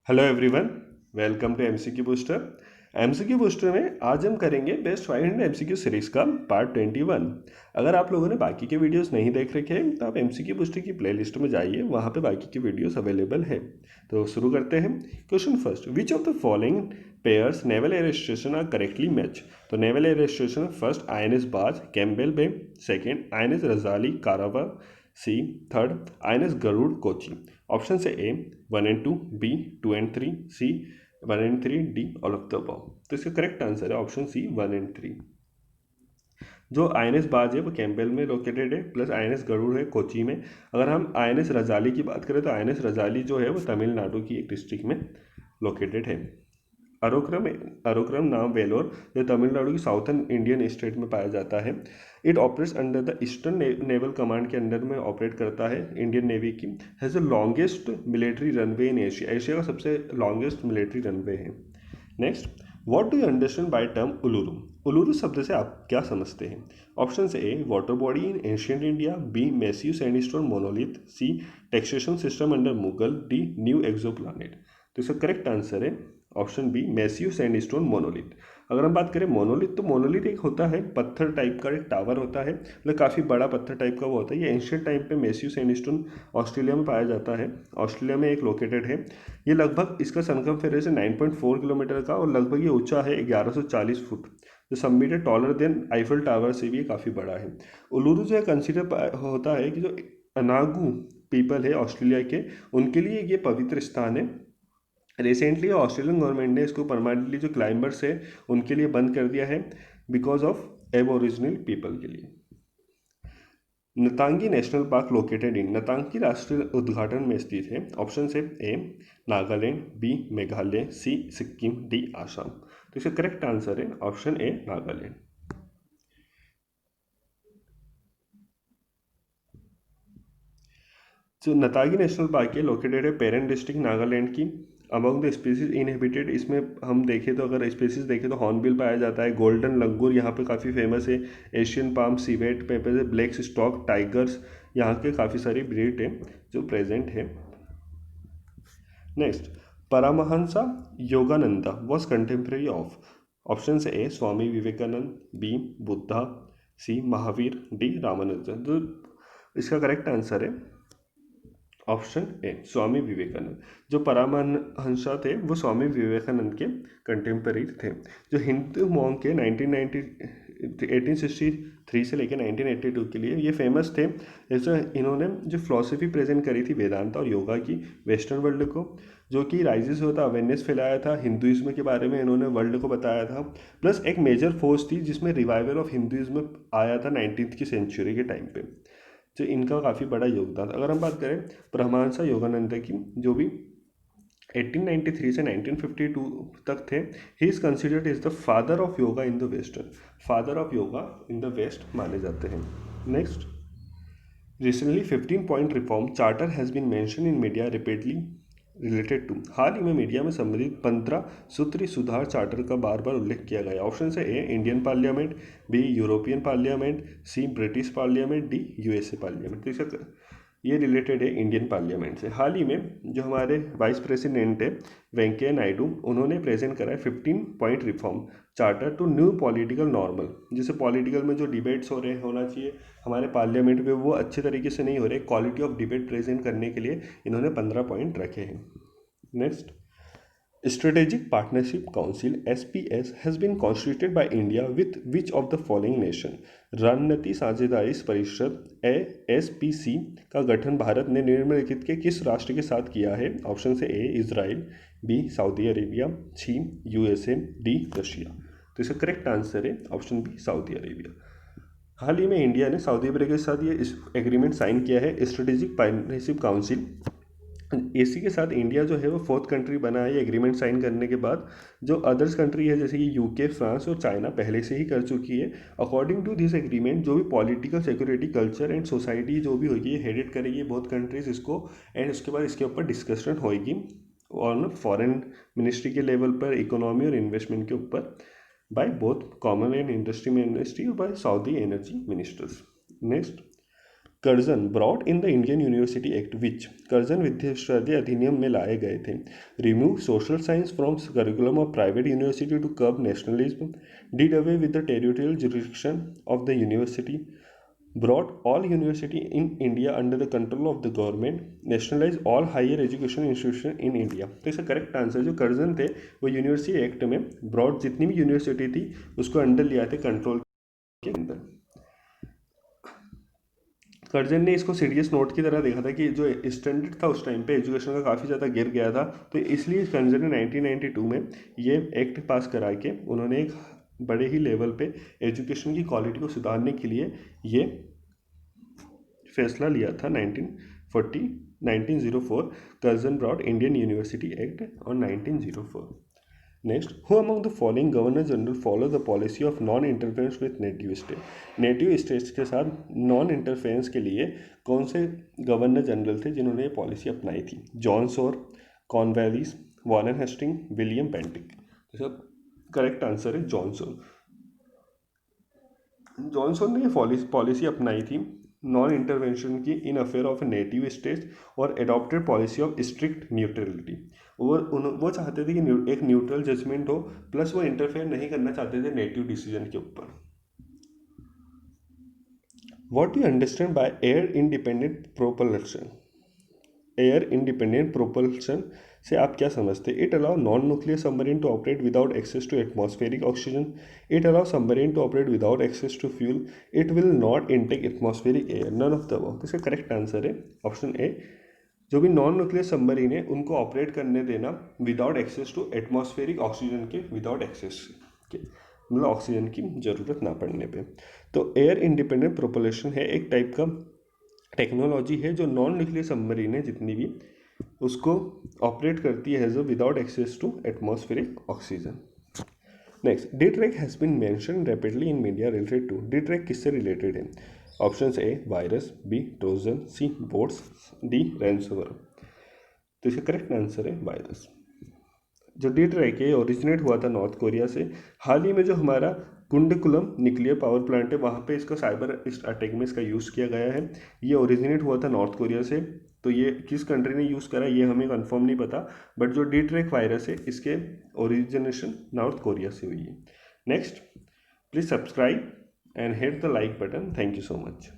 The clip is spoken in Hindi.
Hello everyone, welcome to MCQ booster. MCQ booster में आज हम करेंगे बेस्ट 500 एमसीक्यू सीरीज का पार्ट 21। अगर आप लोगों ने बाकी के वीडियोस नहीं देख रखे हैं तो आप एमसीक्यू बूस्टर की प्लेलिस्ट में जाइए, वहाँ पे बाकी की वीडियोस अवेलेबल है। तो शुरू करते हैं। Question first, which of the following pairs naval air station are correctly match. तो naval air station first INS Baaz Campbell bay, second INS Rajali कारावा, C third INS Garuda Kochi. Option से A 1 and 2, B 2 and 3, C 1 and 3, D all of the above. तो इसका करेक्ट आंसर है ऑप्शन सी 1 and 3। जो INS बाज है वो कैम्बेल में लोकेटेड है, प्लस INS गरुड़ है कोची में। अगर हम INS रजाली की बात करें तो INS रजाली जो है वो तमिलनाडु की एक डिस्ट्रिक्ट में लोकेटेड है। अरोक्रम अरोक्रम नाम वेलोर जो तमिलनाडु की साउथर्न इंडियन स्टेट में पाया जाता है। It operates under the eastern naval command के अंडर में ऑपरेट करता है इंडियन नेवी की। Has the longest military runway in Asia, Asia का सबसे लॉन्गेस्ट मिलिट्री रनवे है। Next, what do you understand by term Uluru. Uluru शब्द से आप क्या समझते हैं। ऑप्शन से A water body in ancient India, B massive sandstone monolith, C taxation system under Mughal, D new exo planet. तो इसका करेक्ट आंसर है option B massive sandstone monolith. अगर हम बात करें मोनोलिथ, तो मोनोलिथ एक होता है पत्थर टाइप का एक टावर होता है, मतलब काफ़ी बड़ा पत्थर टाइप का वो होता है। ये एंशियंट टाइम पे मैसिव सैंडस्टोन ऑस्ट्रेलिया में पाया जाता है, ऑस्ट्रेलिया में एक लोकेटेड है। ये लगभग इसका सरकमफेरेंस है 9.4 किलोमीटर का, और लगभग ये ऊंचा है 1140 फुट, जो सबमिट है टॉलर देन आईफल टावर से भी ये काफ़ी बड़ा है। उलूरू जो है कंसिडर होता है कि जो अनागू पीपल है ऑस्ट्रेलिया के, उनके लिए ये पवित्र स्थान है। रिसेंटली ऑस्ट्रेलियन गवर्नमेंट ने इसको परमानेंटली जो क्लाइंबर्स है उनके लिए बंद कर दिया है, बिकॉज ऑफ एबोरिजिनल पीपल के लिए। नतांगी नेशनल पार्क लोकेटेड इन, नतांगी राष्ट्रीय उद्घाटन में स्थित है। ऑप्शन है ए नागालैंड, बी मेघालय, सी सिक्किम, डी आसाम। तो इसका करेक्ट आंसर है ऑप्शन ए नागालैंड। जो नतागी नेशनल पार्क है लोकेटेड है पेरेंट डिस्ट्रिक्ट नागालैंड की। अमंग द स्पीसीज इनहेबिटेड, इसमें हम देखें तो अगर स्पीसीज देखें तो हॉर्नबिल पाया जाता है, गोल्डन लंगूर यहाँ पे काफ़ी फेमस है, Asian palm, civet paper, black stock tigers, यहाँ के काफ़ी सारी ब्रीड है जो प्रेजेंट है। Next, Paramahansa Yogananda was contemporary of. Option से ए स्वामी विवेकानंद, बी बुद्धा, सी महावीर, डी रामानुजन। तो इसका करेक्ट आंसर है ऑप्शन ए स्वामी विवेकानंद। जो परमहंसा थे वो स्वामी विवेकानंद के कंटेम्पररी थे, जो हिंदू मॉन्क के 1863 से लेकर 1982 के लिए ये फेमस थे। जैसे इन्होंने जो फिलॉसफी प्रेजेंट करी थी वेदांता और योगा की वेस्टर्न वर्ल्ड को, जो कि राइजेस होता अवेयरनेस फैलाया था हिंदुइज्म के बारे में, इन्होंने वर्ल्ड को बताया था। प्लस एक मेजर फोर्स थी जिसमें रिवाइवल ऑफ हिंदुइज्म आया था 19th की सेंचुरी के टाइम पे, जो इनका काफ़ी बड़ा योगदान। अगर हम बात करें परमहंसा योगानंद की, जो भी 1893 से 1952 तक थे, he is considered is the father of yoga in the western, father of yoga in the west माने जाते हैं। Next, recently 15 point reform charter has been mention in media repeatedly related to. हाल ही में मीडिया में संबंधित 15 सूत्री सुधार चार्टर का बार बार उल्लेख किया गया। ऑप्शन है A Indian parliament, B European parliament, C British parliament, D USA parliament. तो इसका ये रिलेटेड है इंडियन पार्लियामेंट से। हाल ही में जो हमारे वाइस प्रेसिडेंट है वेंकैया नायडू, उन्होंने प्रेजेंट करा है 15 point reform charter to new political normal. जैसे पॉलिटिकल में जो डिबेट्स हो रहे होना चाहिए हमारे पार्लियामेंट में, वो अच्छे तरीके से नहीं हो रहे, क्वालिटी ऑफ डिबेट प्रेजेंट करने के लिए इन्होंने 15 पॉइंट रखे हैं। Next, Strategic Partnership Council SPS has been constituted by India with which of the following nation? रणनीति साझेदारी परिषद ASPC का गठन भारत ने निम्नलिखित के किस राष्ट्र के साथ किया है। ऑप्शन से ए इजराइल, बी सऊदी अरेबिया, सी USA, डी रशिया। तो इसका करेक्ट आंसर है ऑप्शन बी सऊदी अरेबिया। हाल ही में इंडिया ने सऊदी अरेबिया के साथ ये एग्रीमेंट साइन किया है, स्ट्रेटेजिक पार्टनरशिप काउंसिल। इसी के साथ इंडिया जो है वो फोर्थ कंट्री बना है ये एग्रीमेंट साइन करने के बाद। जो अदर्स कंट्री है जैसे कि UK, फ्रांस और चाइना पहले से ही कर चुकी है। अकॉर्डिंग टू दिस एग्रीमेंट जो भी political security culture and society जो भी होगी ये हेडेड करेगी बहुत कंट्रीज इसको, एंड उसके बाद इसके ऊपर डिस्कशन होएगी ऑन फॉरेन मिनिस्ट्री के लेवल पर, इकोनॉमी और इन्वेस्टमेंट के ऊपर, by both commerce and industry ministry और by Saudi energy ministers. Next, Curzon brought in the Indian university act which Curzon विश्वविद्यालय अधिनियम में लाए गए थे। Remove social science from curriculum of private university to curb nationalism, did away with the territorial jurisdiction of the university, brought all university in India under the control of the government, nationalized all higher education institution in India। तो इसका करेक्ट आंसर जो कर्जन थे वो यूनिवर्सिटी एक्ट में ब्रॉड जितनी भी यूनिवर्सिटी थी उसको अंडर लिया थे कंट्रोल के अंदर। कर्जन ने इसको सीरियस नोट की तरह देखा था कि जो स्टैंडर्ड था उस टाइम पे एजुकेशन का काफ़ी ज़्यादा गिर गया था, तो इसलिए कर्जन ने 1992 में ये एक्ट पास करा के उन्होंने एक बड़े ही लेवल पे एजुकेशन की क्वालिटी को सुधारने के लिए ये फैसला लिया था। 1904 Curzon brought Indian university act on 1904। Next, who among the following governor general follow the policy of non interference with native state. Native states के साथ नॉन इंटरफेरेंस के लिए कौन से गवर्नर जनरल थे जिन्होंने ये पॉलिसी अपनाई थी? जॉन सोर, कॉर्नवालिस, वॉरेन हेस्टिंग, विलियम पेंटिक। तो सब करेक्ट आंसर है जॉनसन। जॉनसन ने ये पॉलिसी अपनाई थी नॉन इंटरवेंशन की इन अफेयर ऑफ नेटिव स्टेट्स और adopted policy of strict neutrality. वो चाहते थे कि एक न्यूट्रल जजमेंट हो, प्लस वो इंटरफेयर नहीं करना चाहते थे नेटिव डिसीजन के ऊपर। What you understand by air independent propulsion? Air independent propulsion से आप क्या समझते हैं? It allow non nuclear submarine to operate without access to atmospheric oxygen, it allow submarine to operate without access to fuel, it will not intake atmospheric air, none of the above. तो इसका करेक्ट आंसर है ऑप्शन ए। जो भी नॉन न्यूक्लियर सबमरीन है उनको ऑपरेट करने देना without access to atmospheric oxygen के, विदाउट एक्सेस के, मतलब ऑक्सीजन की ज़रूरत ना पड़ने पे। तो एयर इंडिपेंडेंट प्रोपल्शन है एक टाइप का टेक्नोलॉजी है जो नॉन न्यूक्लियर सबमरीन है जितनी भी उसको ऑपरेट करती है as a without access to atmospheric oxygen. Next, D track has been mention rapidly in media related to. D track किससे रिलेटेड है? Options A virus, B trojan, C bots, D ransomware. तो इसका करेक्ट आंसर है वायरस। जो डी ट्रैक है ओरिजिनेट हुआ था नॉर्थ कोरिया से। हाल ही में जो हमारा कुंडकुलम न्यूक्लियर पावर प्लांट है वहाँ पे इसका साइबर अटैक में इसका यूज़ किया गया है। ये ओरिजिनेट हुआ था नॉर्थ कोरिया से, तो ये किस कंट्री ने यूज़ करा ये हमें कंफर्म नहीं पता, बट जो डी ट्रैक वायरस है इसके ओरिजिनेशन नॉर्थ कोरिया से हुई है। Next, please subscribe and hit the like button. Thank you so much.